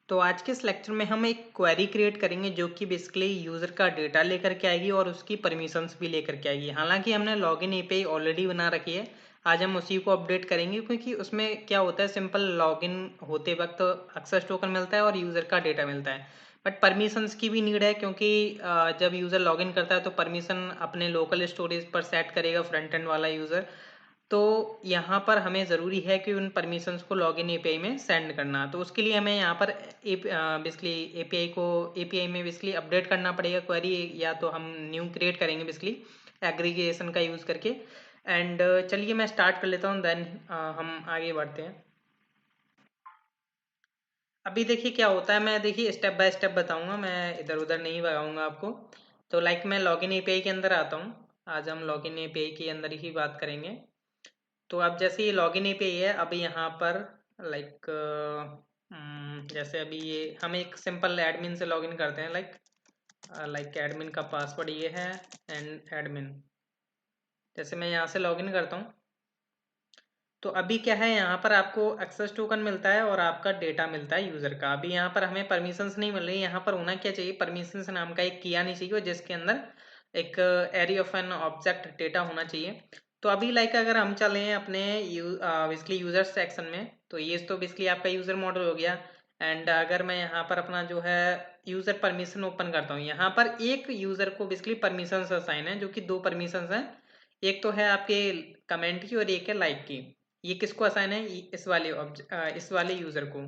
तो आज के इस लेक्चर में हम एक क्वेरी क्रिएट करेंगे जो कि बेसिकली यूज़र का डेटा लेकर के आएगी और उसकी परमिशंस भी लेकर के आएगी। हालांकि हमने लॉगिन एपीआई ऑलरेडी बना रखी है, आज हम उसी को अपडेट करेंगे क्योंकि उसमें क्या होता है, सिंपल लॉगिन होते वक्त एक्सेस टोकन मिलता है और यूज़र का डेटा मिलता है। बट परमिशंस की भी नीड है क्योंकि जब यूज़र लॉगिन करता है तो परमिशन अपने लोकल स्टोरेज पर सेट करेगा फ्रंट एंड वाला यूज़र। तो यहाँ पर हमें ज़रूरी है कि उन परमिशंस को लॉगिन एपीआई में सेंड करना। तो उसके लिए हमें यहाँ पर बेसिकली एपीआई में बेसिकली अपडेट करना पड़ेगा क्वेरी, या तो हम न्यू क्रिएट करेंगे बेसिकली एग्रीगेशन का यूज़ करके। एंड चलिए मैं स्टार्ट कर लेता हूँ, देन हम आगे बढ़ते हैं। अभी देखिए क्या होता है, मैं देखिए स्टेप बाय स्टेप बताऊंगा, मैं इधर उधर नहीं भगाऊंगा आपको। तो लाइक मैं लॉगिन एपीआई के अंदर आता हूँ। आज हम लॉगिन एपीआई के अंदर ही बात करेंगे। तो अब जैसे ये लॉगिन एपीआई है, अभी यहाँ पर लाइक जैसे अभी ये हम एक सिंपल एडमिन से लॉगिन करते हैं, लाइक एडमिन का पासवर्ड ये है एंड एडमिन। जैसे मैं यहाँ से लॉगिन करता हूँ तो अभी क्या है, यहाँ पर आपको एक्सेस टोकन मिलता है और आपका डेटा मिलता है यूज़र का। अभी यहाँ पर हमें परमिशंस नहीं मिल रही, यहाँ पर होना क्या चाहिए, परमिशंस नाम का एक की आनी चाहिए और जिसके अंदर एक array of an object data होना चाहिए। तो अभी लाइक अगर हम चलें अपने बेसिकली यूज़र सेक्शन में, तो ये तो बेसिकली आपका यूज़र मॉडल हो गया। एंड अगर मैं यहाँ पर अपना जो है यूज़र परमिशन ओपन करता हूँ, यहाँ पर एक यूज़र को बेसिकली परमिशंस असाइन है, जो कि दो परमिशंस हैं। एक तो है आपके कमेंट की और एक है लाइक की। ये किसको असाइन है, इस वाले यूज़र को।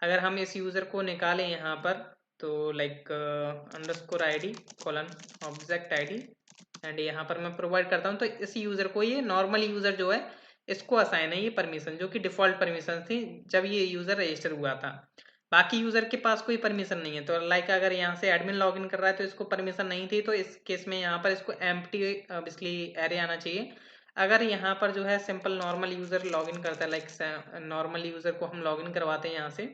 अगर हम इस यूज़र को निकालें यहाँ पर, तो like underscore ID colon object ID, and यहाँ पर मैं प्रोवाइड करता हूँ, तो इस यूज़र को, ये नॉर्मल यूज़र जो है, इसको असाइन है ये परमिशन, जो कि डिफ़ॉल्ट परमिशन थी जब ये यूज़र रजिस्टर हुआ था। बाकी यूज़र के पास कोई परमिशन नहीं है। तो लाइक अगर यहाँ से एडमिन लॉगिन कर रहा है तो इसको परमिशन नहीं थी, तो इस केस में यहाँ पर इसको एम्प्टी बेसिकली एरे आना चाहिए। अगर यहाँ पर जो है सिंपल नॉर्मल यूज़र लॉगिन करता है, लाइक नॉर्मल यूज़र को हम लॉगिन करवाते हैं यहाँ से,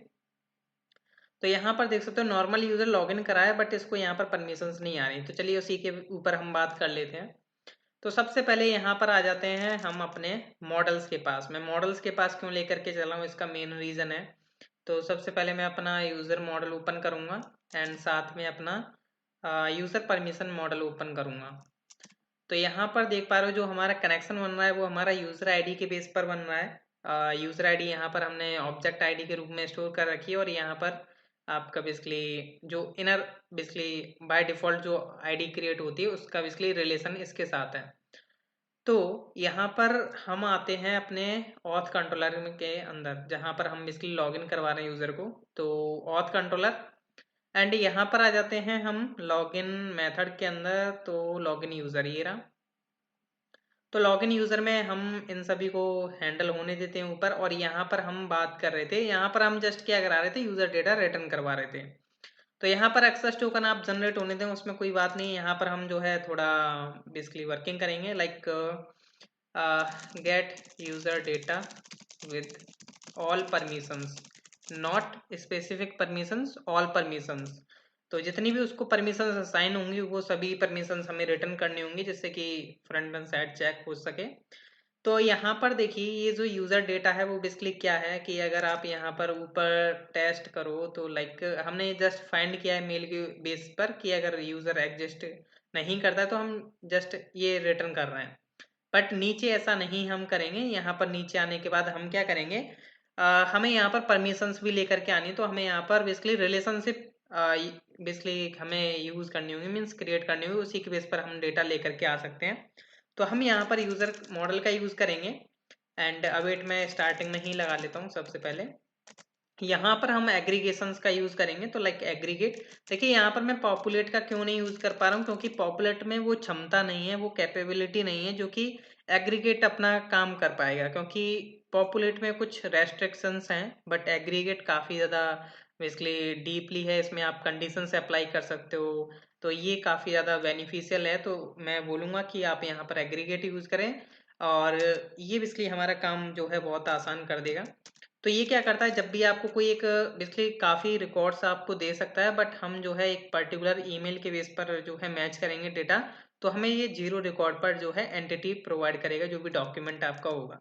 तो यहाँ पर देख सकते हो नॉर्मल यूज़र लॉगिन करा है बट इसको यहाँ पर परमिशंस नहीं आ रही। तो चलिए उसी के ऊपर हम बात कर लेते हैं। तो सबसे पहले यहाँ पर आ जाते हैं हम अपने मॉडल्स के पास। मैं मॉडल्स के पास क्यों लेकर के चला हूँ, इसका मेन रीज़न है। तो सबसे पहले मैं अपना यूज़र मॉडल ओपन करूँगा एंड साथ में अपना यूज़र परमिशन मॉडल ओपन करूँगा। तो यहाँ पर देख पा रहे हो जो हमारा कनेक्शन बन रहा है वो हमारा यूज़र आईडी के बेस पर बन रहा है। यूज़र आईडी यहाँ पर हमने ऑब्जेक्ट आईडी के रूप में स्टोर कर रखी है, और यहाँ पर आपका बेसिकली जो इनर बेसिकली बाय डिफ़ॉल्ट जो आईडी क्रिएट होती है उसका बेसिकली रिलेशन इसके साथ है। तो यहाँ पर हम आते हैं अपने ऑथ कंट्रोलर के अंदर, जहाँ पर हम बेसिकली लॉगिन करवा रहे हैं यूज़र को। तो ऑथ कंट्रोलर, एंड यहाँ पर आ जाते हैं हम लॉगिन मेथड के अंदर। तो लॉगिन यूज़र ये रहा। तो लॉगिन यूज़र में हम इन सभी को हैंडल होने देते हैं ऊपर, और यहाँ पर हम बात कर रहे थे, यहाँ पर हम जस्ट क्या करा रहे थे, यूज़र डेटा रिटर्न करवा रहे थे। तो यहाँ पर एक्सेस टोकन आप जनरेट होने दें, उसमें कोई बात नहीं। यहाँ पर हम जो है थोड़ा बेसिकली वर्किंग करेंगे, like get user data with all permissions, not specific permissions, all permissions. तो जितनी भी उसको परमिशंस असाइन होंगी वो सभी परमिशंस हमें रिटर्न करनी होंगी, जिससे कि फ्रंट एंड साइड चेक हो सके। तो यहाँ पर देखिए ये जो यूज़र डेटा है वो बेसिकली क्या है कि अगर आप यहाँ पर ऊपर टेस्ट करो तो लाइक हमने जस्ट फाइंड किया है मेल के बेस पर कि अगर यूज़र एग्जिस्ट नहीं करता है तो हम जस्ट ये रिटर्न कर रहे हैं। बट नीचे ऐसा नहीं हम करेंगे। यहाँ पर नीचे आने के बाद हम क्या करेंगे, हमें यहाँ पर परमिशंस भी लेकर के आनी है। तो हमें यहाँ पर बेसिकली रिलेशनशिप बेसिकली हमें यूज़ करनी होगी, मीन्स क्रिएट करनी होगी, उसी के बेस पर हम डेटा लेकर के आ सकते हैं। तो हम यहाँ पर यूज़र मॉडल का यूज़ करेंगे, एंड अवेट मैं स्टार्टिंग में ही लगा लेता हूँ सबसे पहले। यहाँ पर हम एग्रीगेशंस का यूज़ करेंगे, तो लाइक एग्रीगेट। देखिए यहाँ पर मैं पॉपुलेट का क्यों नहीं यूज़ कर पा रहा हूँ, क्योंकि पॉपुलेट में वो क्षमता नहीं है, वो कैपेबिलिटी नहीं है जो कि एग्रीगेट अपना काम कर पाएगा। क्योंकि पॉपुलेट में कुछ रेस्ट्रिक्शंस हैं बट एग्रीगेट काफ़ी ज़्यादा बेसिकली डीपली है, इसमें आप कंडीशंस अप्लाई कर सकते हो। तो ये काफ़ी ज़्यादा बेनिफिशियल है। तो मैं बोलूँगा कि आप यहाँ पर एग्रीगेट यूज़ करें, और ये बेसिकली हमारा काम जो है बहुत आसान कर देगा। तो ये क्या करता है, जब भी आपको कोई एक बेसिकली काफ़ी रिकॉर्ड्स आपको दे सकता है, बट हम जो है एक पर्टिकुलर ईमेल के बेस पर जो है मैच करेंगे डेटा, तो हमें ये जीरो रिकॉर्ड पर जो है एंटिटी प्रोवाइड करेगा जो भी डॉक्यूमेंट आपका होगा।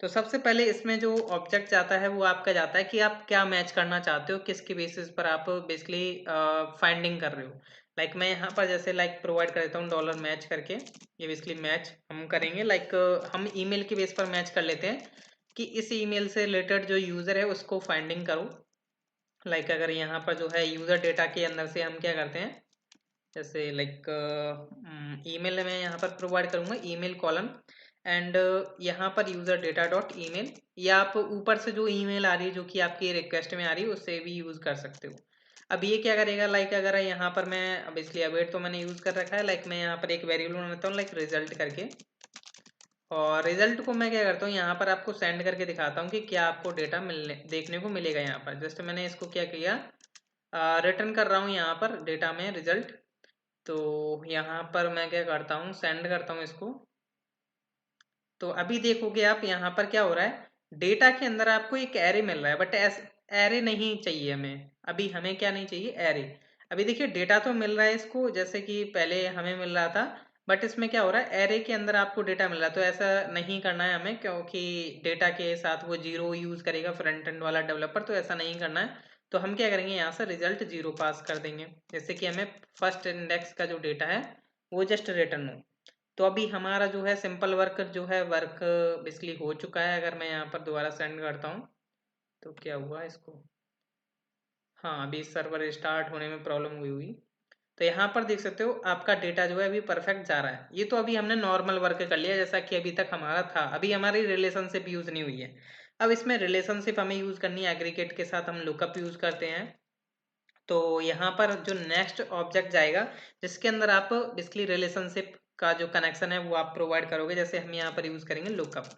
तो सबसे पहले इसमें जो ऑब्जेक्ट जाता है वो आपका जाता है कि आप क्या मैच करना चाहते हो, किसके बेसिस पर आप बेसिकली फाइंडिंग कर रहे हो। लाइक मैं यहाँ पर जैसे लाइक प्रोवाइड कर देता हूँ डॉलर मैच करके, ये बेसिकली मैच हम करेंगे। लाइक हम ईमेल के बेस पर मैच कर लेते हैं कि इस ईमेल से रिलेटेड जो यूज़र है उसको फाइंडिंग करो। लाइक अगर यहाँ पर जो है यूज़र डेटा के अंदर से हम क्या करते हैं, जैसे लाइक ईमेल में यहाँ पर प्रोवाइड करूँगा ईमेल कॉलम, एंड यहाँ पर यूज़र डेटा डॉट ईमेल, या आप ऊपर से जो ईमेल आ रही है जो कि आपकी रिक्वेस्ट में आ रही है उससे भी यूज़ कर सकते हो। अब ये क्या करेगा, लाइक अगर यहाँ पर मैं अब इसलिए अवेट तो मैंने यूज़ कर रखा है, लाइक मैं यहाँ पर एक वेरिएबल बनाता हूँ लाइक रिजल्ट करके, और रिजल्ट को मैं क्या करता हूँ यहाँ पर आपको सेंड करके दिखाता हूँ कि क्या आपको डेटा मिलने देखने को मिलेगा। यहाँ पर जस्ट मैंने इसको क्या किया, रिटर्न कर रहा हूँ यहाँ पर डेटा में रिजल्ट। तो यहाँ पर मैं क्या करता हूँ, सेंड करता हूँ इसको। तो अभी देखोगे आप यहाँ पर क्या हो रहा है, डेटा के अंदर आपको एक एरे मिल रहा है, बट एरे नहीं चाहिए हमें। अभी हमें क्या नहीं चाहिए, एरे। अभी देखिए डेटा तो मिल रहा है इसको जैसे कि पहले हमें मिल रहा था, बट इसमें क्या हो रहा है, एरे के अंदर आपको डेटा मिल रहा है। तो ऐसा नहीं करना है हमें, क्योंकि डेटा के साथ वो जीरो यूज करेगा फ्रंट एंड वाला डेवलपर, तो ऐसा नहीं करना है। तो हम क्या करेंगे, यहाँ से रिजल्ट जीरो पास कर देंगे, जैसे कि हमें फर्स्ट इंडेक्स का जो डेटा है वो जस्ट रिटर्न हो। तो अभी हमारा जो है सिंपल वर्क जो है वर्क बेसिकली हो चुका है। अगर मैं यहाँ पर दोबारा सेंड करता हूँ तो क्या हुआ इसको, हाँ अभी सर्वर स्टार्ट होने में प्रॉब्लम हुई हुई। तो यहाँ पर देख सकते हो आपका डेटा जो है अभी परफेक्ट जा रहा है। ये तो अभी हमने नॉर्मल वर्क कर लिया जैसा कि अभी तक हमारा था, अभी हमारी रिलेशनशिप यूज नहीं हुई है। अब इसमें रिलेशनशिप हमें यूज करनी है, एग्रीगेट के साथ हम लुकअप यूज करते हैं। तो यहाँ पर जो नेक्स्ट ऑब्जेक्ट जाएगा जिसके अंदर आप बेसिकली रिलेशनशिप का जो कनेक्शन है वो आप प्रोवाइड करोगे, जैसे हम यहाँ पर यूज करेंगे lookup,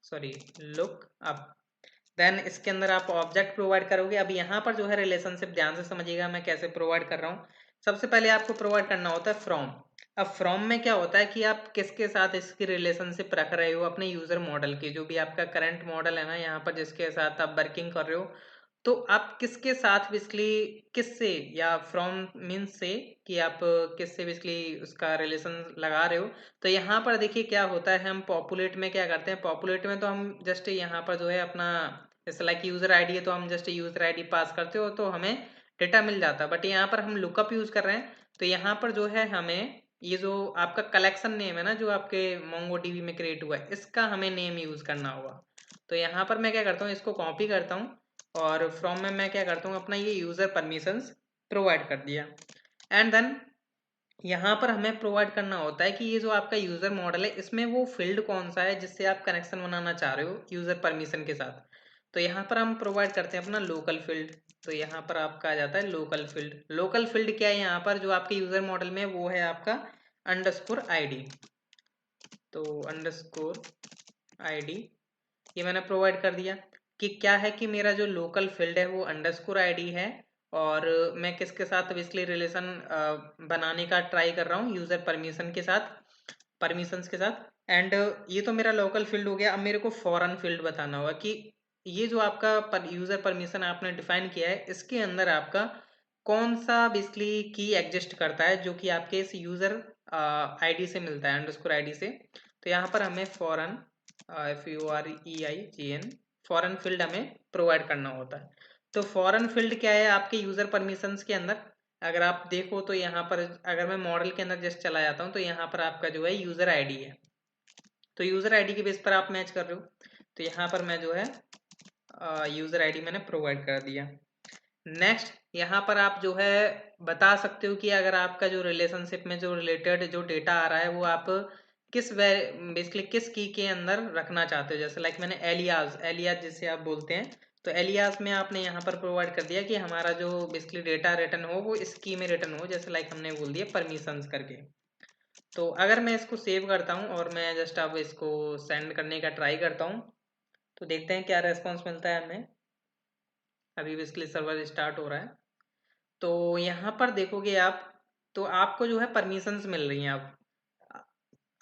sorry look up. Then इसके अंदर आप ऑब्जेक्ट प्रोवाइड करोगे। अब यहाँ पर जो है रिलेशनशिप ध्यान से समझिएगा मैं कैसे प्रोवाइड कर रहा हूँ। सबसे पहले आपको प्रोवाइड करना होता है फ्रॉम। अब फ्रॉम में क्या होता है कि आप किसके साथ इसकी रिलेशनशिप रख रहे हो, अपने यूजर मॉडल की, जो भी आपका करंट मॉडल है ना यहाँ पर जिसके साथ आप वर्किंग कर रहे हो, तो आप किसके साथ बेसिकली, किससे, या फ्रॉम मीन्स से कि आप किससे बेसिकली उसका रिलेशन लगा रहे हो। तो यहाँ पर देखिए क्या होता है, हम पॉपुलेट में क्या करते हैं, पॉपुलेट में तो हम जस्ट यहाँ पर जो है अपना जैसे लाइक यूजर आईडी है तो हम जस्ट यूजर आईडी पास करते हो तो हमें डेटा मिल जाता है। बट यहाँ पर हम लुकअप यूज कर रहे हैं, तो यहाँ पर जो है हमें ये जो आपका कलेक्शन नेम है ना जो आपके मोंगोडीबी में क्रिएट हुआ है, इसका हमें नेम यूज करना होगा। तो यहाँ पर मैं क्या करता हूँ, इसको कॉपी करता हूँ और फ्रॉम में मैं क्या करता हूँ, अपना ये यूजर परमिशंस प्रोवाइड कर दिया। एंड देन यहाँ पर हमें प्रोवाइड करना होता है कि ये जो आपका यूजर मॉडल है इसमें वो फील्ड कौन सा है जिससे आप कनेक्शन बनाना चाह रहे हो यूजर परमिशन के साथ। तो यहाँ पर हम प्रोवाइड करते हैं अपना लोकल फील्ड। तो यहाँ पर आपका आ जाता है लोकल फील्ड। लोकल फील्ड क्या है, यहाँ पर जो आपके यूजर मॉडल में वो है आपका अंडरस्कोर आईडी। तो अंडरस्कोर आईडी ये मैंने प्रोवाइड कर दिया कि क्या है कि मेरा जो लोकल फील्ड है वो अंडरस्कोर आईडी है, और मैं किसके साथ बेसिकली रिलेशन बनाने का ट्राई कर रहा हूँ, यूजर परमिशन के साथ, परमिशंस के साथ। एंड ये तो मेरा लोकल फील्ड हो गया। अब मेरे को फॉरेन फील्ड बताना होगा कि ये जो आपका यूजर परमिशन आपने डिफाइन किया है इसके अंदर आपका कौन सा बेसिकली की एग्जिस्ट करता है जो कि आपके इस यूजर आईडी से मिलता है, अंडरस्कोर आईडी से। तो यहाँ पर हमें फॉरेन FOREIGN फॉरेन फील्ड हमें प्रोवाइड करना होता है। तो फॉरेन फील्ड क्या है आपके यूजर परमिशंस के अंदर, अगर आप देखो तो यहाँ पर अगर मैं मॉडल के अंदर जस्ट चला जाता हूँ तो यहाँ पर आपका जो है यूजर आईडी है। तो यूजर आईडी के बेस पर आप मैच कर रहे हो, तो यहाँ पर मैं जो है यूजर आईडी मैंने प्रोवाइड कर दिया। नेक्स्ट यहाँ पर आप जो है बता सकते हो कि अगर आपका जो रिलेशनशिप में जो रिलेटेड जो डेटा आ रहा है वो आप किस बेसिकली किस की के अंदर रखना चाहते हो। जैसे लाइक मैंने एलियास, एलियास जिसे आप बोलते हैं, तो एलियास में आपने यहाँ पर प्रोवाइड कर दिया कि हमारा जो बेसिकली डेटा रिटर्न हो वो इस की में रिटर्न हो, जैसे लाइक हमने बोल दिया परमिशंस करके। तो अगर मैं इसको सेव करता हूँ और मैं जस्ट अब इसको सेंड करने का ट्राई करता हूँ तो देखते हैं क्या रेस्पॉन्स मिलता है हमें। अभी बेसिकली सर्वर स्टार्ट हो रहा है। तो यहाँ पर देखोगे आप, तो आपको जो है परमिशंस मिल रही हैं।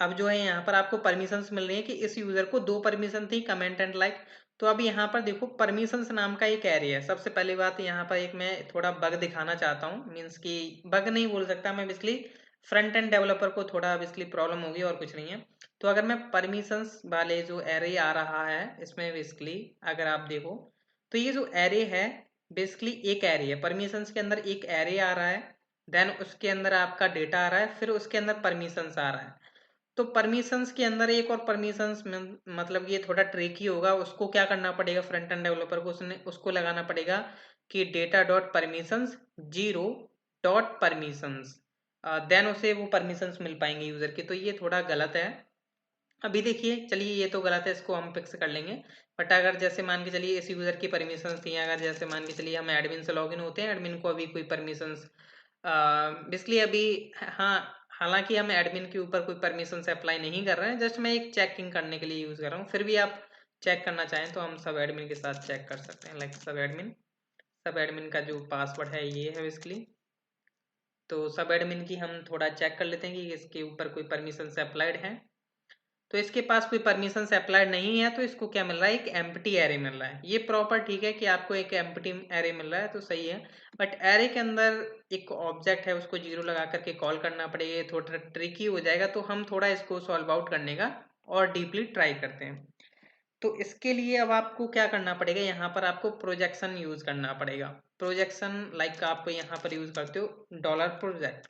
अब जो है यहाँ पर आपको परमिशंस मिल रही है कि इस यूजर को दो परमिशन थी, कमेंट एंड लाइक। तो अब यहाँ पर देखो परमिशंस नाम का एक एरिया है। सबसे पहली बात यहाँ पर एक मैं थोड़ा बग दिखाना चाहता हूँ, मीन्स कि बग नहीं बोल सकता मैं, बेसिकली फ्रंट एंड डेवलपर को थोड़ा बेसिकली प्रॉब्लम होगी और कुछ नहीं है। तो अगर मैं परमिशंस वाले जो एरे आ रहा है इसमें बेसिकली अगर आप देखो तो ये जो एरे है बेसिकली एक एरे है, परमिशंस के अंदर एक एरे आ रहा है, देन उसके अंदर आपका डेटा आ रहा है, फिर उसके अंदर परमिशंस आ रहा है। तो परमिशंस के अंदर एक और परमिशंस में मतलब ये थोड़ा ट्रिकी होगा, उसको क्या करना पड़ेगा फ्रंट एंड डेवलपर को, उसको लगाना पड़ेगा कि data dot permissions zero dot permissions, then उसे वो परमिशंस मिल पाएंगे यूजर की। तो ये थोड़ा गलत है। अभी देखिए चलिए ये तो गलत है, इसको हम फिक्स कर लेंगे। बट अगर जैसे मान के चलिए इस यूजर की परमिशंस थी, अगर जैसे मान के चलिए हम एडमिन से लॉगिन होते हैं, एडमिन को अभी कोई परमिशंस बेसिकली अभी, हाँ, हालांकि हम एडमिन के ऊपर कोई परमिशंस अप्लाई नहीं कर रहे हैं, जस्ट मैं एक चेकिंग करने के लिए यूज़ कर रहा हूँ। फिर भी आप चेक करना चाहें तो हम सब एडमिन के साथ चेक कर सकते हैं, लाइक सब एडमिन का जो पासवर्ड है ये है बेसिकली। तो सब एडमिन की हम थोड़ा चेक कर लेते हैं कि इसके ऊपर कोई परमिशंस अप्लाइड है। तो इसके पास कोई परमिशन अप्लाइड नहीं है, तो इसको क्या मिल रहा है, एक एम्प्टी एरे मिल रहा है। ये प्रॉपर ठीक है कि आपको एक एम्प्टी एरे मिल रहा है तो सही है। बट एरे के अंदर एक ऑब्जेक्ट है, उसको जीरो लगा करके कॉल करना पड़ेगा, ये थोड़ा ट्रिकी हो जाएगा। तो हम थोड़ा इसको सॉल्व आउट करने का और डीपली ट्राई करते हैं। तो इसके लिए अब आपको क्या करना पड़ेगा, यहाँ पर आपको प्रोजेक्शन यूज करना पड़ेगा। प्रोजेक्शन लाइक आप यहाँ पर यूज करते हो डॉलर प्रोजेक्ट।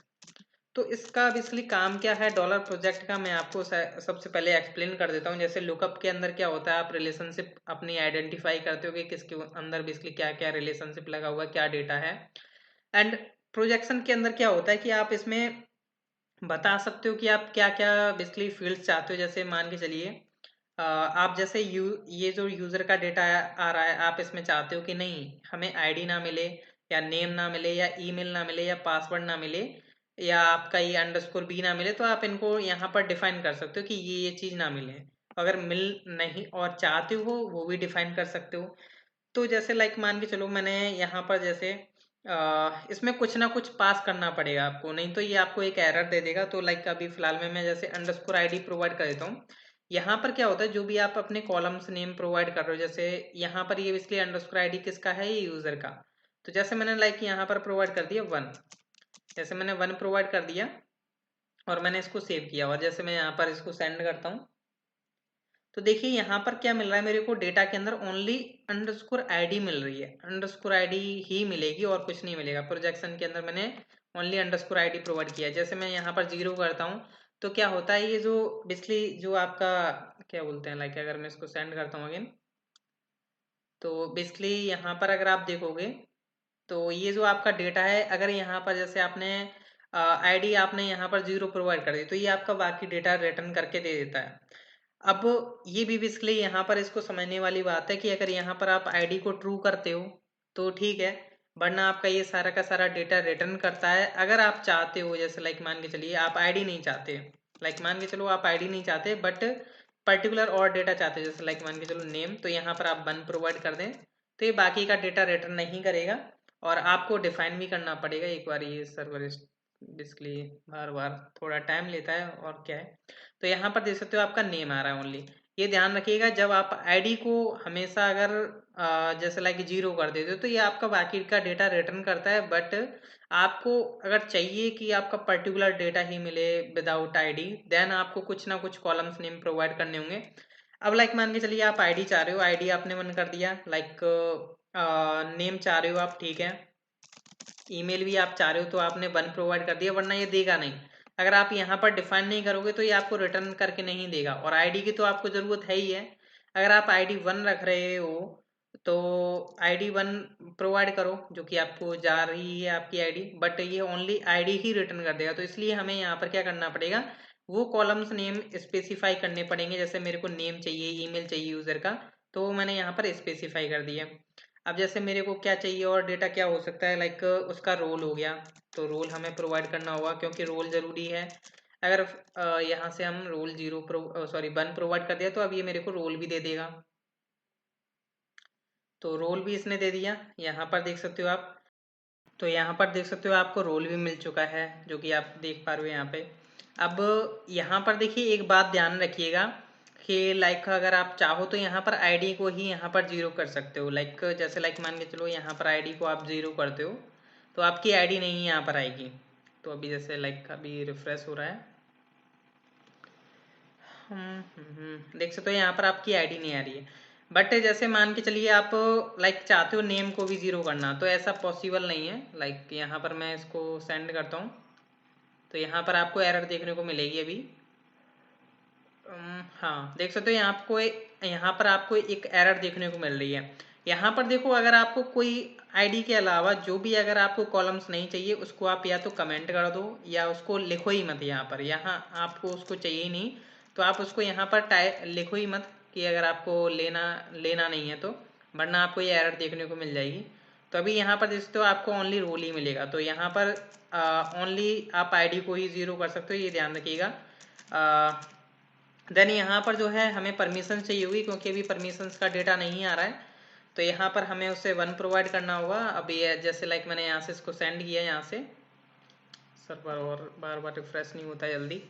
तो इसका बेसिकली काम क्या है डॉलर प्रोजेक्ट का, मैं आपको सबसे पहले एक्सप्लेन कर देता हूँ। जैसे लुकअप के अंदर क्या होता है, आप रिलेशनशिप अपनी आइडेंटिफाई करते हो कि किसके अंदर बेसिकली क्या क्या रिलेशनशिप लगा हुआ है, क्या डेटा है। एंड प्रोजेक्शन के अंदर क्या होता है कि आप इसमें बता सकते हो कि आप क्या क्या बेसिकली फील्ड्स चाहते हो। जैसे मान के चलिए आप जैसे ये जो यूजर का डेटा आ रहा है, आप इसमें चाहते हो कि नहीं हमें आईडी ना मिले, या नेम ना मिले, या ईमेल ना मिले, या पासवर्ड ना मिले, या आपका ये अंडरस्कोर बी ना मिले। तो आप इनको यहाँ पर डिफाइन कर सकते हो कि ये चीज़ ना मिले। अगर मिल नहीं और चाहते हो वो भी डिफाइन कर सकते हो। तो जैसे लाइक मान के चलो मैंने यहाँ पर जैसे इसमें कुछ ना कुछ पास करना पड़ेगा आपको, नहीं तो ये आपको एक एरर दे देगा। तो लाइक अभी फिलहाल में मैं जैसे अंडरस्कोर आईडी प्रोवाइड कर देता हूँ। यहाँ पर क्या होता है, जो भी आप अपने कॉलम्स नेम प्रोवाइड कर रहे हो, जैसे यहाँ पर ये इसलिए अंडरस्कोर आईडी किसका है, ये यूजर का। तो जैसे मैंने लाइक यहाँ पर प्रोवाइड कर दिया 1, जैसे मैंने 1 प्रोवाइड कर दिया और मैंने इसको सेव किया, और जैसे मैं यहाँ पर इसको सेंड करता हूँ तो देखिए यहाँ पर क्या मिल रहा है मेरे को, डेटा के अंदर ओनली अंडरस्कोर आईडी मिल रही है। अंडरस्कोर आईडी ही मिलेगी और कुछ नहीं मिलेगा। प्रोजेक्शन के अंदर मैंने ओनली अंडरस्कोर आईडी प्रोवाइड किया है। जैसे मैं यहाँ पर जीरो करता हूँ तो क्या होता है, ये जो बेसिकली जो आपका क्या बोलते हैं, लाइक अगर मैं इसको सेंड करता हूँ अगेन, तो बेसिकली यहाँ पर अगर आप देखोगे तो ये जो आपका डेटा है, अगर यहाँ पर जैसे आपने आईडी आपने यहाँ पर जीरो प्रोवाइड कर दी तो ये आपका बाकी डेटा रिटर्न करके दे देता है। अब ये भी बेसिकली यहाँ पर इसको समझने वाली बात है कि अगर यहाँ पर आप आईडी को ट्रू करते हो तो ठीक है, वरना आपका ये सारा का सारा डेटा रिटर्न करता है। अगर आप चाहते हो जैसे लाइक मान के चलिए आप आईडी नहीं चाहते, लाइक मान के चलो आप आईडी नहीं चाहते बट पर्टिकुलर और डेटा चाहते हो, जैसे लाइक मान के चलो नेम, तो यहाँ पर आप 1 प्रोवाइड कर दें तो ये बाकी का डेटा रिटर्न नहीं करेगा। और आपको डिफाइन भी करना पड़ेगा एक बार, ये सर्वर बेसिकली बार बार थोड़ा टाइम लेता है और क्या है। तो यहाँ पर देख सकते हो आपका नेम आ रहा है ओनली। ये ध्यान रखिएगा जब आप आईडी को हमेशा अगर जैसे लाइक जीरो कर देते हो तो ये आपका बाकी का डेटा रिटर्न करता है। बट आपको अगर चाहिए कि आपका पर्टिकुलर डेटा ही मिले विदाउट आईडी, देन आपको कुछ ना कुछ कॉलम्स नेम प्रोवाइड करने होंगे। अब लाइक मान के चलिए आप आईडी चाह रहे हो, आईडी आपने वन कर दिया, लाइक नेम चाह रहे हो आप, ठीक है, ईमेल भी आप चाह रहे हो तो आपने 1 प्रोवाइड कर दिया, वरना ये देगा नहीं। अगर आप यहाँ पर डिफाइन नहीं करोगे तो ये आपको रिटर्न करके नहीं देगा। और आईडी की तो आपको ज़रूरत है ही है। अगर आप आईडी 1 रख रहे हो तो आईडी 1 प्रोवाइड करो, जो कि आपको जा रही है आपकी आईडी, बट ये ओनली आईडी ही रिटर्न कर देगा। तो इसलिए हमें यहाँ पर क्या करना पड़ेगा, वो कॉलम्स नेम स्पेसिफाई करने पड़ेंगे। जैसे मेरे को नेम चाहिए, ईमेल चाहिए यूज़र का, तो मैंने यहाँ पर स्पेसिफाई कर दिया। अब जैसे मेरे को क्या चाहिए और डेटा क्या हो सकता है, लाइक उसका रोल हो गया, तो रोल हमें प्रोवाइड करना होगा क्योंकि रोल ज़रूरी है। अगर यहाँ से हम रोल 1 प्रोवाइड कर दिया तो अब ये मेरे को रोल भी दे देगा। तो रोल भी इसने दे दिया, यहाँ पर देख सकते हो आप। तो यहाँ पर देख सकते हो आपको रोल भी मिल चुका है, जो कि आप देख पा रहे हो यहाँ पे। अब यहाँ पर देखिए एक बात ध्यान रखिएगा कि लाइक अगर आप चाहो तो यहाँ पर आईडी को ही यहाँ पर जीरो कर सकते हो। लाइक जैसे लाइक मान के चलो यहाँ पर आईडी को आप जीरो करते हो तो आपकी आईडी नहीं यहाँ पर आएगी। तो अभी जैसे लाइक अभी रिफ्रेश हो रहा है, देख सकते हो यहाँ पर आपकी आईडी नहीं आ रही है। बट जैसे मान के चलिए आप लाइक चाहते हो नेम को भी जीरो करना, तो ऐसा पॉसिबल नहीं है। लाइक यहाँ पर मैं इसको सेंड करता हूँ, तो यहाँ पर आपको एरर देखने को मिलेगी अभी। हाँ, देख सकते हो यहाँ पर आपको एक एरर देखने को मिल रही है। यहाँ पर देखो, अगर आपको कोई आईडी के अलावा जो भी अगर आपको कॉलम्स नहीं चाहिए, उसको आप या तो कमेंट कर दो या उसको लिखो ही मत। यहाँ पर आपको उसको चाहिए ही नहीं, तो आप उसको यहाँ पर लिखो ही मत कि अगर आपको लेना लेना नहीं है तो, वरना आपको ये एरर देखने को मिल जाएगी। तो अभी यहाँ पर देख सकते हो आपको ओनली रोल ही मिलेगा, तो यहाँ पर ओनली आप आईडी को ही ज़ीरो कर सकते हो, ये ध्यान रखिएगा। देन यहाँ पर जो है हमें परमिशन चाहिए होगी, क्योंकि अभी परमिशंस का डेटा नहीं आ रहा है, तो यहाँ पर हमें उसे 1 प्रोवाइड करना होगा। अभी जैसे लाइक मैंने यहाँ से इसको सेंड किया यहाँ से, सर्वर और बार बार रिफ्रेश नहीं होता जल्दी।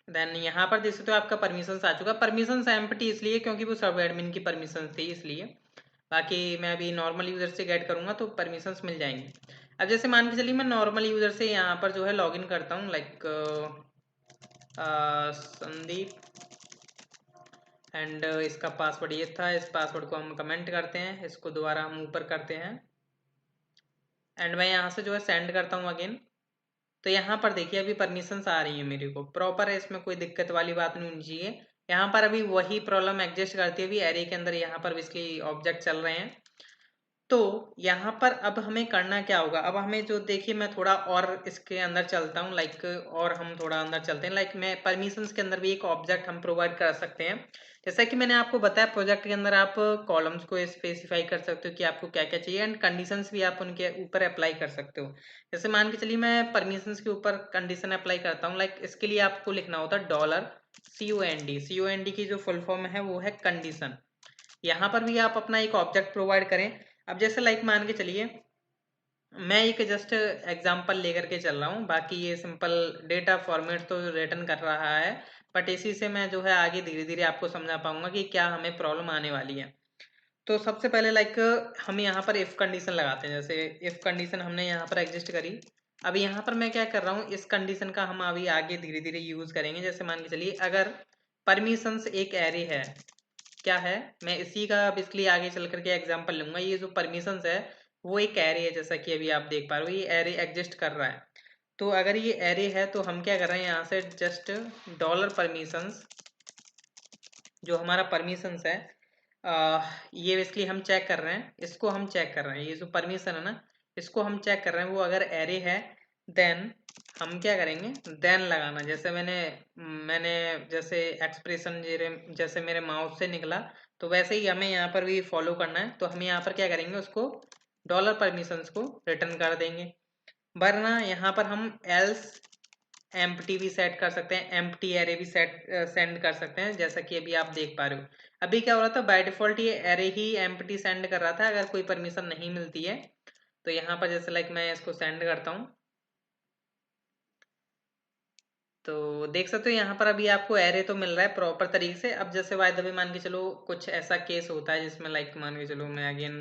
देन यहाँ पर देख सकते हो आपका परमिशंस आ चुका। परमिशंस एम्प्टी इसलिए क्योंकि वो सब एडमिन की परमिशंस थी, इसलिए। बाकी मैं अभी नॉर्मल यूज़र से गेट करूँगा तो परमिशंस मिल जाएंगी। अब जैसे मान के चलिए मैं नॉर्मल यूज़र से यहाँ पर जो है लॉगिन करता हूँ, लाइक संदीप, एंड इसका पासवर्ड ये था। इस पासवर्ड को हम कमेंट करते हैं, इसको दोबारा हम ऊपर करते हैं, एंड मैं यहाँ से जो है सेंड करता हूँ अगेन। तो यहाँ पर देखिए अभी परमिशंस आ रही है मेरे को प्रॉपर है, इसमें कोई दिक्कत वाली बात नहीं होनी चाहिए। यहाँ पर अभी वही प्रॉब्लम एग्जिस्ट करती है, अभी एरे के अंदर यहाँ पर बेसिकली ऑब्जेक्ट चल रहे हैं। तो यहाँ पर अब हमें करना क्या होगा, अब हमें जो देखिए मैं थोड़ा और इसके अंदर चलता हूँ, लाइक और हम थोड़ा अंदर चलते हैं। लाइक मैं परमिशंस के अंदर भी एक ऑब्जेक्ट हम प्रोवाइड कर सकते हैं। जैसा कि मैंने आपको बताया, प्रोजेक्ट के अंदर आप कॉलम्स को स्पेसिफाई कर सकते हो कि आपको क्या क्या चाहिए, एंड कंडीशंस भी आप उनके ऊपर अप्लाई कर सकते हो। जैसे मान के चलिए मैं परमिशंस के ऊपर कंडीशन अप्लाई करता हूँ, लाइक इसके लिए आपको लिखना होता है $COND की जो फुल फॉर्म है वो है कंडीशन। यहाँ पर भी आप अपना एक ऑब्जेक्ट प्रोवाइड करें। अब जैसे लाइक मान के चलिए मैं एक जस्ट एग्जांपल लेकर के चल रहा हूँ, बाकी ये सिंपल डेटा फॉर्मेट तो रिटर्न कर रहा है, बट इसी से मैं जो है आगे धीरे धीरे आपको समझा पाऊंगा कि क्या हमें प्रॉब्लम आने वाली है। तो सबसे पहले लाइक हम यहाँ पर इफ कंडीशन लगाते हैं। जैसे इफ कंडीशन हमने यहाँ पर एग्जिस्ट करी, अब यहाँ पर मैं क्या कर रहा हूँ, इस कंडीशन का हम अभी आगे धीरे धीरे यूज करेंगे। जैसे मान के चलिए अगर परमिशंस एक एरे है, क्या है, मैं इसी का बेसिकली आगे चल करके एग्जांपल लूंगा। ये जो परमिशंस है वो एक एरे है, जैसा कि अभी आप देख पा रहे हो ये एरे एग्जिस्ट कर रहा है। तो अगर ये एरे है तो हम क्या कर रहे हैं, यहाँ से जस्ट $परमिशंस जो हमारा परमिशंस है, ये बेसिकली हम चेक कर रहे हैं, इसको हम चेक कर रहे हैं। ये जो परमिशन है ना, इसको हम चेक कर रहे हैं, वो अगर एरे है देन हम क्या करेंगे, देन लगाना। जैसे मैंने मैंने जैसे एक्सप्रेशन जैसे मेरे माउस से निकला, तो वैसे ही हमें यहाँ पर भी फॉलो करना है। तो हम यहाँ पर क्या करेंगे, उसको $परमिशंस को रिटर्न कर देंगे। वरना यहाँ पर हम एल्स एम्प्टी भी सेट कर सकते हैं, एम्प्टी एरे भी सेंड कर सकते हैं, जैसा कि अभी आप देख पा रहे हो। अभी क्या हो रहा था, बाय डिफॉल्ट ये एरे ही एम्प्टी सेंड कर रहा था अगर कोई परमिशन नहीं मिलती है। तो यहाँ पर जैसे लाइक मैं इसको सेंड करता हूँ, तो देख सकते हो यहाँ पर अभी आपको एरे तो मिल रहा है प्रॉपर तरीके से। अब जैसे वाय दबे मान के चलो कुछ ऐसा केस होता है जिसमें लाइक मान के चलो मैं अगेन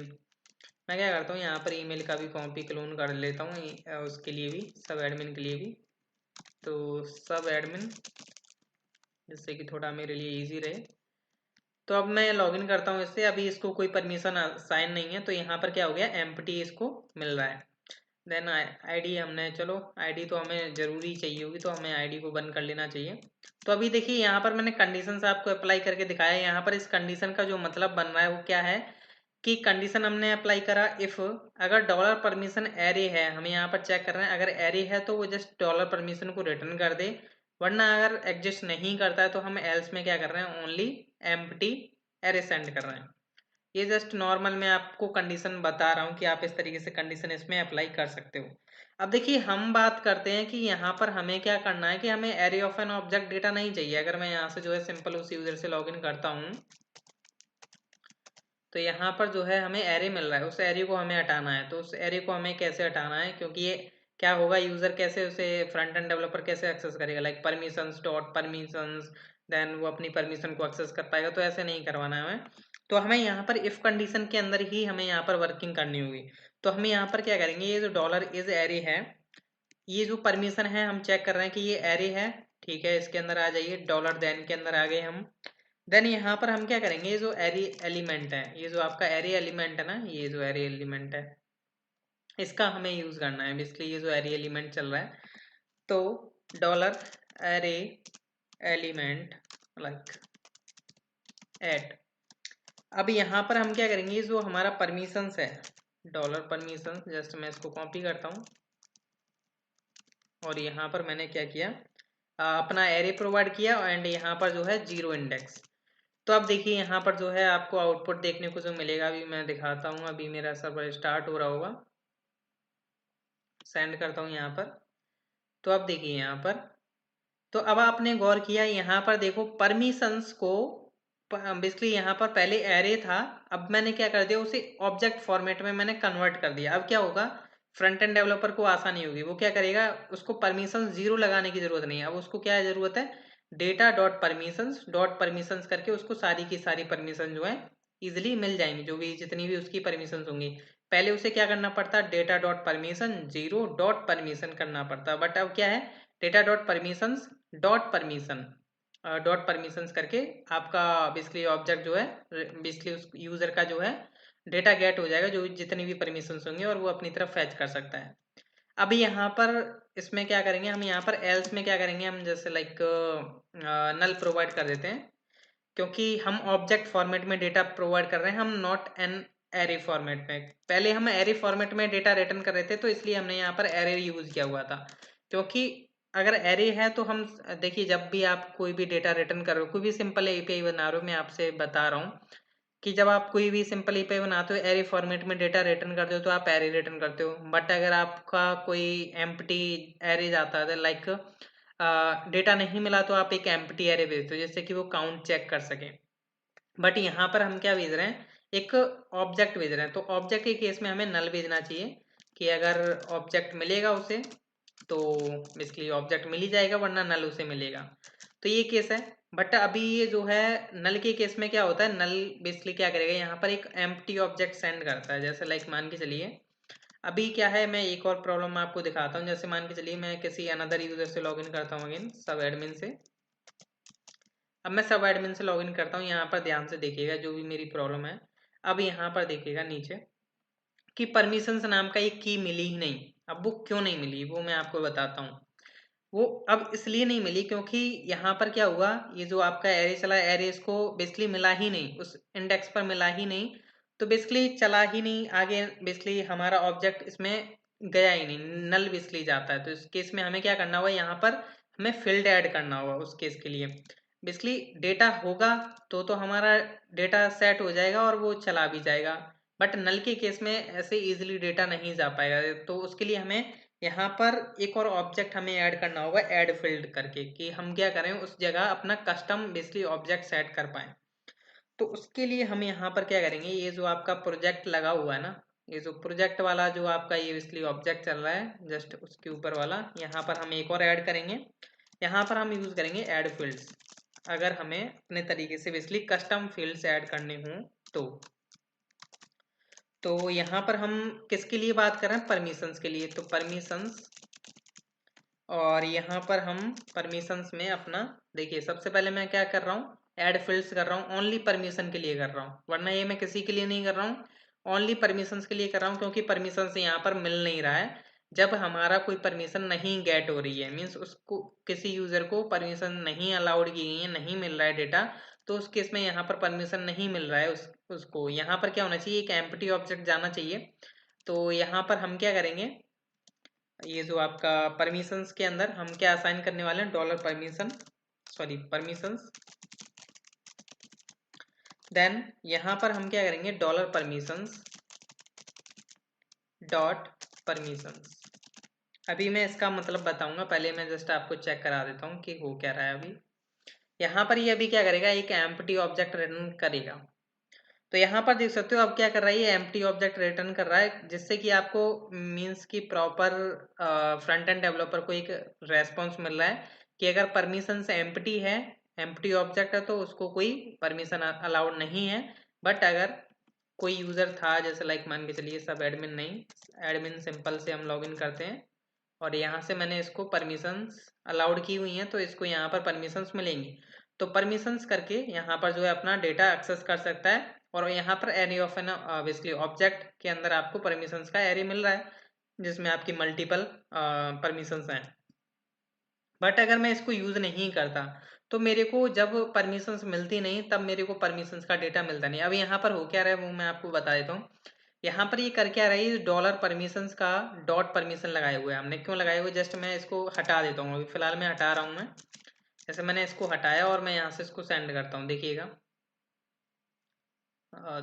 मैं क्या करता हूँ, यहाँ पर ईमेल का भी कॉपी क्लोन कर लेता हूँ, उसके लिए भी, सब एडमिन के लिए भी। तो सब एडमिन, जिससे कि थोड़ा मेरे लिए इजी रहे। तो अब मैं लॉगिन करता हूँ इससे, अभी इसको कोई परमिशन साइन नहीं है, तो यहाँ पर क्या हो गया, एम्प्टी इसको मिल रहा है। देन आईडी हमने, चलो आईडी तो हमें ज़रूरी चाहिए होगी, तो हमें आईडी को बंद कर लेना चाहिए। तो अभी देखिए यहाँ पर मैंने कंडीशंस आपको अप्लाई करके दिखाया है। यहाँ पर इस कंडीशन का जो मतलब बन रहा है वो क्या है कि कंडीशन हमने अप्लाई करा, इफ़ अगर $परमिशन एरे है, हम यहाँ पर चेक कर रहे हैं, अगर एरे है तो वो जस्ट $परमिशन को रिटर्न कर दे, वरना अगर एग्जिस्ट नहीं करता है तो हम एल्स में क्या कर रहे हैं, ओनली एम्प्टी एरे सेंड कर रहे हैं। ये जस्ट नॉर्मल मैं आपको कंडीशन बता रहा हूँ कि आप इस तरीके से कंडीशन इसमें अप्लाई कर सकते हो। अब देखिए हम बात करते हैं कि यहाँ पर हमें क्या करना है कि हमें array of an object data नहीं चाहिए। अगर मैं यहाँ से जो है सिंपल उस यूजर से लॉगिन करता हूँ, तो यहाँ पर जो है हमें एरे मिल रहा है, उस एरे को हमें हटाना है। तो उस एरे को हमें कैसे हटाना है, क्योंकि ये क्या होगा, यूज़र कैसे उसे फ्रंट एंड डेवलपर कैसे एक्सेस करेगा, like permissions dot permissions, then वो अपनी परमिशन को एक्सेस कर पाएगा। तो ऐसे नहीं करवाना है हमें। तो हमें यहाँ पर इफ़ कंडीशन के अंदर ही हमें यहाँ पर वर्किंग करनी होगी। तो हम यहाँ पर क्या करेंगे, ये जो $is एरे है, ये जो परमिशन है हम चेक कर रहे हैं कि ये एरे है ठीक है, इसके अंदर आ जाइए, डॉलर देन के अंदर आ गए हम। देन यहाँ पर हम क्या करेंगे, ये जो एरे एलिमेंट है, ये जो आपका एरे एलिमेंट है ना, ये जो एरे एलिमेंट है इसका हमें यूज करना है। बेसिकली ये जो एरे एलिमेंट चल रहा है, तो dollar array element like at. अब यहाँ पर हम क्या करेंगे, ये जो हमारा परमिशंस है, डॉलर परमिशंस, जस्ट मैं इसको कॉपी करता हूँ और यहाँ पर मैंने क्या किया, अपना एरे प्रोवाइड किया एंड यहाँ पर जो है 0 इंडेक्स। तो अब देखिए यहाँ पर जो है आपको आउटपुट देखने को जो मिलेगा, अभी मैं दिखाता हूँ। अभी मेरा सर्वर स्टार्ट हो रहा होगा, सेंड करता हूँ यहाँ पर। तो अब देखिए यहाँ पर, तो अब आपने गौर किया यहाँ पर देखो परमिशंस को, बेसिकली यहाँ पर पहले एरे था, अब मैंने क्या कर दिया, उसे ऑब्जेक्ट फॉर्मेट में मैंने कन्वर्ट कर दिया। अब क्या होगा, फ्रंट एंड डेवलपर को आसानी होगी, वो क्या करेगा, उसको परमिशन 0 लगाने की जरूरत नहीं है। अब उसको क्या जरूरत है, डेटा डॉट परमिशंस करके उसको सारी की सारी परमिशन जो है इजिली मिल जाएंगी, जो भी जितनी भी उसकी परमिशन होंगी। पहले उसे क्या करना पड़ता, data dot permission 0 dot permission करना पड़ता, बट अब क्या है, data dot permissions dot permissions करके आपका बेसिकली ऑब्जेक्ट जो है, बेसिकली उस यूजर का जो है डेटा गेट हो जाएगा, जो जितनी भी परमिशंस होंगे, और वो अपनी तरफ फैच कर सकता है। अभी यहाँ पर इसमें क्या करेंगे हम, यहाँ पर एल्स में क्या करेंगे हम, जैसे लाइक नल प्रोवाइड कर देते हैं, क्योंकि हम ऑब्जेक्ट फॉर्मेट में डेटा प्रोवाइड कर रहे हैं, हम नॉट एन एरे फॉर्मेट में। पहले हम एरे फॉर्मेट में डेटा रिटर्न कर रहे थे, तो इसलिए हमने यहाँ पर एरे यूज किया हुआ था। क्योंकि अगर एरे है तो हम देखिए, जब भी आप कोई भी डेटा रिटर्न कर रहे हो, कोई भी सिंपल एपीआई बना रहे हो, मैं आपसे बता रहा हूँ कि जब आप कोई भी सिंपल एपीआई बनाते हो, एरे फॉर्मेट में डेटा रिटर्न करते हो, तो आप एरे रिटर्न करते हो। बट अगर आपका कोई एम्प्टी एरे जाता है, लाइक डेटा नहीं मिला, तो आप एक एम्प्टी एरे भेजते हो, जिससे कि वो काउंट चेक कर सके। बट यहाँ पर हम क्या भेज रहे हैं, एक ऑब्जेक्ट भेज रहे हैं। तो ऑब्जेक्ट के केस में हमें नल भेजना चाहिए, कि अगर ऑब्जेक्ट मिलेगा उसे, तो बेसिकली ऑब्जेक्ट मिल ही जाएगा, वरना नल उसे मिलेगा। तो ये केस है। बट अभी ये जो है नल के केस में क्या होता है, नल बेसिकली क्या करेगा, यहाँ पर एक एम्प्टी ऑब्जेक्ट सेंड करता है। जैसे लाइक मान के चलिए, अभी क्या है, मैं एक और प्रॉब्लम आपको दिखाता हूँ। जैसे मान के चलिए मैं किसी अनदर यूजर से लॉगिन करता हूँ, अगेन सब एडमिन से। अब मैं सब एडमिन से लॉगिन करता हूँ, यहाँ पर ध्यान से देखिएगा जो भी मेरी प्रॉब्लम है। अब यहाँ पर देखिएगा नीचे कि परमिशंस नाम का एक की मिली ही नहीं। अब वो क्यों नहीं मिली, वो मैं आपको बताता हूँ। वो अब इसलिए नहीं मिली क्योंकि यहाँ पर क्या हुआ, ये जो आपका एरे चला, एरे इसको बेसिकली मिला ही नहीं, उस इंडेक्स पर मिला ही नहीं, तो बेसिकली चला ही नहीं आगे, बेसिकली हमारा ऑब्जेक्ट इसमें गया ही नहीं, नल बेसिकली जाता है। तो इस केस में हमें क्या करना होगा, यहाँ पर हमें फील्ड ऐड करना होगा। उस केस के लिए बेसिकली डेटा होगा तो हमारा डेटा सेट हो जाएगा और वो चला भी जाएगा। बट नल के केस में ऐसे इजीली डेटा नहीं जा पाएगा, तो उसके लिए हमें यहाँ पर एक और ऑब्जेक्ट हमें ऐड करना होगा, ऐड फील्ड करके, कि हम क्या करें, उस जगह अपना कस्टम बेसिकली ऑब्जेक्ट सेट कर पाए। तो उसके लिए हम यहाँ पर क्या करेंगे, ये जो आपका प्रोजेक्ट लगा हुआ है ना, ये जो प्रोजेक्ट वाला जो आपका ये बेसिकली ऑब्जेक्ट चल रहा है, जस्ट उसके ऊपर वाला, यहाँ पर हम एक और ऐड करेंगे। यहाँ पर हम यूज करेंगे ऐड फील्ड्स, अगर हमें अपने तरीके से बेसिकली कस्टम फील्ड्स ऐड करने हों तो यहाँ पर हम किसके लिए बात कर रहे हैं, परमिशंस के लिए। तो परमिशंस, और यहाँ पर हम परमिशंस में अपना देखिए, सबसे पहले मैं क्या कर रहा हूँ, ऐड फील्ड्स कर रहा हूँ, ओनली परमिशन के लिए कर रहा हूँ, वरना ये मैं किसी के लिए नहीं कर रहा हूँ, ओनली परमिशंस के लिए कर रहा हूँ। क्योंकि परमिशंस यहाँ पर मिल नहीं रहा है, जब हमारा कोई परमिशन नहीं गेट हो रही है, मीन्स उसको किसी यूजर को परमिशन नहीं अलाउड की गई है, नहीं मिल रहा है डेटा, तो उस केस में यहाँ पर परमिशन नहीं मिल रहा है उसको यहाँ पर क्या होना चाहिए, एक एम्प्टी ऑब्जेक्ट जाना चाहिए। तो यहाँ पर हम क्या करेंगे, ये जो आपका परमिशंस के अंदर हम क्या असाइन करने वाले हैं, dollar permission, sorry permissions. Then यहाँ पर हम क्या करेंगे, डॉलर परमिशंस डॉट परमिशंस। अभी मैं इसका मतलब बताऊंगा, पहले मैं जस्ट आपको चेक करा देता हूँ कि हो क्या रहा है। अभी यहाँ पर ये अभी क्या करेगा, एक एम्प्टी ऑब्जेक्ट रिटर्न करेगा। तो यहाँ पर देख सकते हो अब क्या कर रहा है, ये एम्प्टी ऑब्जेक्ट रिटर्न कर रहा है, जिससे कि आपको मीन्स की प्रॉपर फ्रंट एंड डेवलपर को एक रेस्पॉन्स मिल रहा है कि अगर परमिशन एम्प्टी है, एम्प्टी ऑब्जेक्ट है, तो उसको कोई परमिशन अलाउड नहीं है। बट अगर कोई यूजर था, जैसे लाइक मान के चलिए सब एडमिन नहीं, एडमिन सिंपल से हम लॉगिन करते हैं और यहाँ से मैंने इसको परमिशंस अलाउड की हुई हैं, तो इसको यहाँ पर परमिशंस मिलेंगी। तो परमिशंस करके यहाँ पर जो है अपना डेटा एक्सेस कर सकता है। और यहाँ पर array of an obviously object के अंदर आपको परमिशंस का एरे मिल रहा है, जिसमें आपकी मल्टीपल परमिशंस हैं। बट अगर मैं इसको यूज़ नहीं करता तो मेरे को जब परमिशंस मिलती नहीं तब मेरे को परमिशंस का डेटा मिलता नहीं। अब यहाँ पर हो क्या रहा है वो मैं आपको बता देता हूँ। यहाँ पर ये कर क्या रहा है, डॉलर परमिशंस का डॉट परमिशन लगाए हुए हैं हमने। क्यों लगाए हुए, जस्ट मैं इसको हटा देता हूँ, अभी फिलहाल मैं हटा रहा हूँ। मैं जैसे मैंने इसको हटाया और मैं यहाँ से इसको सेंड करता हूँ, देखिएगा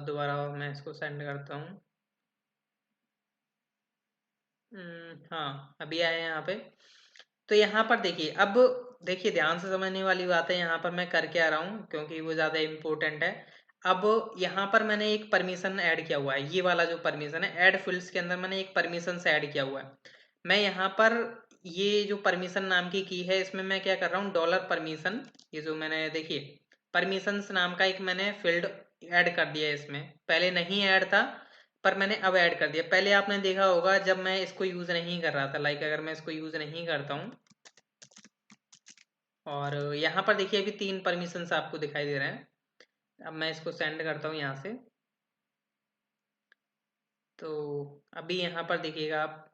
दोबारा मैं इसको सेंड करता हूँ। हाँ अभी आया यहाँ पे। तो यहाँ पर देखिए, अब देखिए ध्यान से समझने वाली बात है, यहाँ पर मैं कर क्या रहा हूँ क्योंकि वो ज़्यादा इम्पोर्टेंट है। अब यहाँ पर मैंने एक परमिशन ऐड किया हुआ है, ये वाला जो परमिशन है ऐड फील्ड्स के अंदर मैंने एक परमिशन से ऐड किया हुआ है। मैं यहाँ पर ये जो परमिशन नाम की है, इसमें मैं क्या कर रहा हूँ, डॉलर परमिशन, ये जो मैंने देखिए परमिशंस नाम का एक मैंने फील्ड ऐड कर दिया है। इसमें पहले नहीं ऐड था पर मैंने अब ऐड कर दिया। पहले आपने देखा होगा जब मैं इसको यूज़ नहीं कर रहा था, लाइक अगर मैं इसको यूज़ नहीं करता हूँ और यहाँ पर देखिए अभी 3 परमिशंस आपको दिखाई दे रहे हैं। अब मैं इसको सेंड करता हूँ यहाँ से, तो अभी यहाँ पर देखिएगा आप,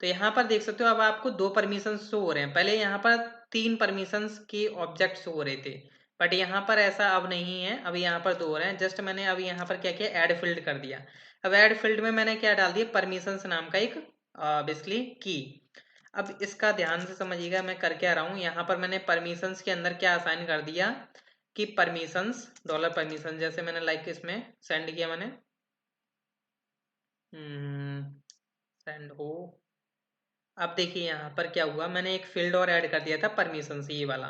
तो यहाँ पर देख सकते हो अब आपको 2 परमिशंस शो हो रहे हैं। पहले यहाँ पर 3 परमिशंस के ऑब्जेक्ट शो हो रहे थे, बट यहाँ पर ऐसा अब नहीं है, अभी यहाँ पर 2 हो रहे हैं। जस्ट मैंने अभी यहाँ पर क्या किया, ऐड फील्ड कर दिया। अब ऐड फील्ड में मैंने क्या डाल दिया, परमिशंस नाम का एक बेसिकली की। अब इसका ध्यान से समझिएगा मैं कर क्या रहा हूँ, यहाँ पर मैंने परमिशंस के अंदर क्या असाइन कर दिया कि परमिशंस डॉलर परमिशन, जैसे मैंने लाइक इसमें सेंड किया मैंने सेंड हो। अब देखिए यहाँ पर क्या हुआ, मैंने एक फील्ड और ऐड कर दिया था परमिशंस, ये वाला।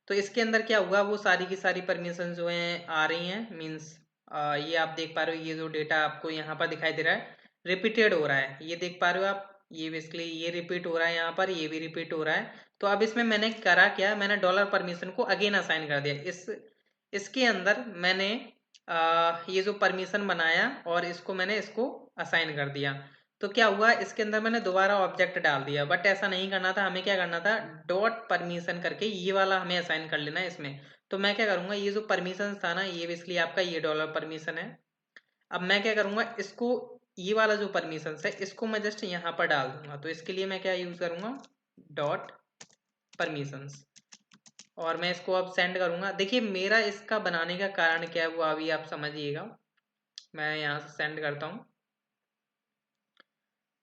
तो इसके अंदर क्या हुआ, वो सारी की सारी परमिशन जो हैं आ रही हैं, मीन्स ये आप देख पा रहे हो, ये जो डेटा आपको यहाँ पर दिखाई दे रहा है रिपीटेड हो रहा है, ये देख पा रहे हो आप, ये बेसिकली ये रिपीट हो रहा है, यहाँ पर ये भी रिपीट हो रहा है। तो अब इसमें मैंने करा क्या, मैंने डॉलर परमिशन को अगेन असाइन कर दिया। इसके अंदर मैंने ये जो परमिशन बनाया और इसको मैंने इसको असाइन कर दिया। तो क्या हुआ, इसके अंदर मैंने दोबारा ऑब्जेक्ट डाल दिया, बट ऐसा नहीं करना था। हमें क्या करना था, डॉट परमिशन करके ये वाला हमें असाइन कर लेना है इसमें। तो मैं क्या करूंगा, ये जो परमिशन था ना, ये बेसिकली आपका ये डॉलर परमिशन है। अब मैं क्या करूंगा, इसको ये वाला जो परमिशन है इसको मैं जस्ट यहाँ पर डाल दूंगा। तो इसके लिए मैं क्या यूज करूंगा, डॉट परमिशंस, और मैं इसको अब सेंड करूंगा। देखिए मेरा इसका बनाने का कारण क्या है वो अभी आप समझिएगा। मैं यहाँ से सेंड करता हूँ,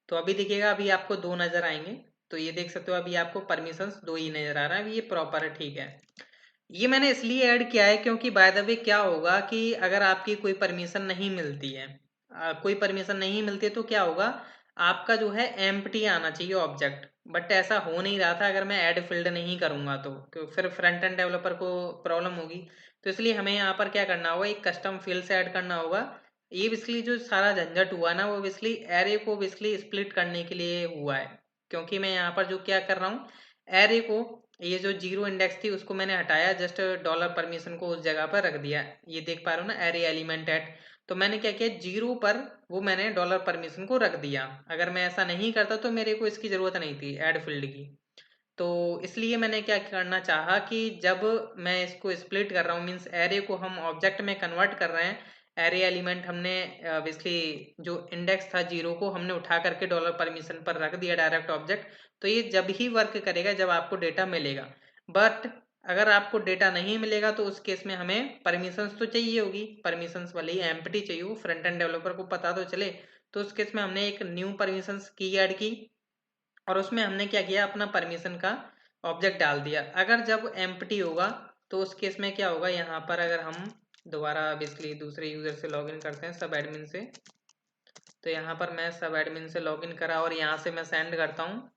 तो अभी देखिएगा अभी आपको 2 नज़र आएंगे। तो ये देख सकते हो अभी आपको परमिशंस 2 ही नज़र आ रहा है, अभी ये प्रॉपर है, ठीक है। ये मैंने इसलिए ऐड किया है क्योंकि बाय द वे क्या होगा कि अगर आपकी कोई परमिशन नहीं मिलती है, कोई परमिशन नहीं मिलती है तो क्या होगा, आपका जो है एम्प्टी आना चाहिए ऑब्जेक्ट। बट ऐसा हो नहीं रहा था अगर मैं ऐड फील्ड नहीं करूंगा तो, क्योंकि फिर फ्रंट एंड डेवलपर को प्रॉब्लम होगी। तो इसलिए हमें यहाँ पर क्या करना होगा, एक कस्टम फील्ड से ऐड करना होगा। ये बेसिकली जो सारा झंझट हुआ ना, वो बेसिकली एरे को बेसिकली स्प्लिट करने के लिए हुआ है। क्योंकि मैं यहाँ पर जो क्या कर रहा हूँ, एरे को, ये जो जीरो इंडेक्स थी उसको मैंने हटाया, जस्ट डॉलर परमिशन को उस जगह पर रख दिया। ये देख पा रहे हो ना, एरे एलिमेंट एट, तो मैंने क्या किया, जीरो पर वो मैंने डॉलर परमिशन को रख दिया। अगर मैं ऐसा नहीं करता तो मेरे को इसकी ज़रूरत नहीं थी ऐड फील्ड की। तो इसलिए मैंने क्या करना चाहा कि जब मैं इसको स्प्लिट कर रहा हूँ, मीन्स एरे को हम ऑब्जेक्ट में कन्वर्ट कर रहे हैं, एरे एलिमेंट हमने बेसिकली जो इंडेक्स था जीरो को हमने उठा करके डॉलर परमिशन पर रख दिया डायरेक्ट ऑब्जेक्ट। तो ये जब ही वर्क करेगा जब आपको डेटा मिलेगा। बट अगर आपको डेटा नहीं मिलेगा तो उस केस में हमें परमिशंस तो चाहिए होगी, परमिशंस वाली एम्प्टी चाहिए हो, फ्रंट एंड डेवलपर को पता तो चले। तो उस केस में हमने एक न्यू परमिशंस की ऐड की और उसमें हमने क्या किया, अपना परमिशन का ऑब्जेक्ट डाल दिया। अगर जब एम्प्टी होगा तो उस केस में क्या होगा, यहाँ पर अगर हम दोबारा बेसिकली दूसरे यूजर से लॉगिन करते हैं सब एडमिन से, तो यहाँ पर मैं सब एडमिन से लॉगिन करा और यहाँ से मैं सेंड करता हूँ।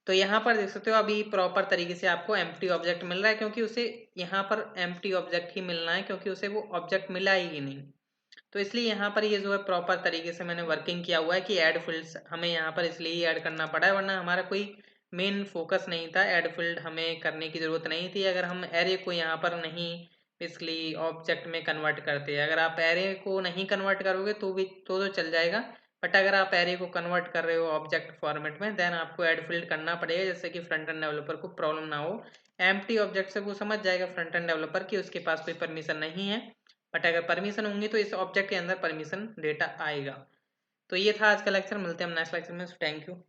तो यहाँ पर देख सकते हो अभी प्रॉपर तरीके से आपको एम्प्टी ऑब्जेक्ट मिल रहा है, क्योंकि उसे यहाँ पर एम्प्टी ऑब्जेक्ट ही मिलना है, क्योंकि उसे वो ऑब्जेक्ट मिला ही नहीं। तो इसलिए यहाँ पर ये जो है प्रॉपर तरीके से मैंने वर्किंग किया हुआ है कि ऐड फील्ड्स हमें यहाँ पर इसलिए ही ऐड करना पड़ा है, वरना हमारा कोई मेन फोकस नहीं था, ऐड फील्ड हमें करने की ज़रूरत नहीं थी अगर हम एरे को यहाँ पर नहीं बेसिकली ऑब्जेक्ट में कन्वर्ट करते। अगर आप एरे को नहीं कन्वर्ट करोगे तो भी तो चल जाएगा, बट अगर आप एरे को कन्वर्ट कर रहे हो ऑब्जेक्ट फॉर्मेट में, देन आपको ऐड फील्ड करना पड़ेगा, जैसे कि फ्रंट एंड डेवलपर को प्रॉब्लम ना हो। एम्प्टी ऑब्जेक्ट से वो समझ जाएगा फ्रंट एंड डेवलपर कि उसके पास कोई परमिशन नहीं है, बट अगर परमिशन होंगी तो इस ऑब्जेक्ट के अंदर परमिशन डेटा आएगा। तो ये था आज का लेक्चर, मिलते हैं हम नेक्स्ट लेक्चर में। Thank you.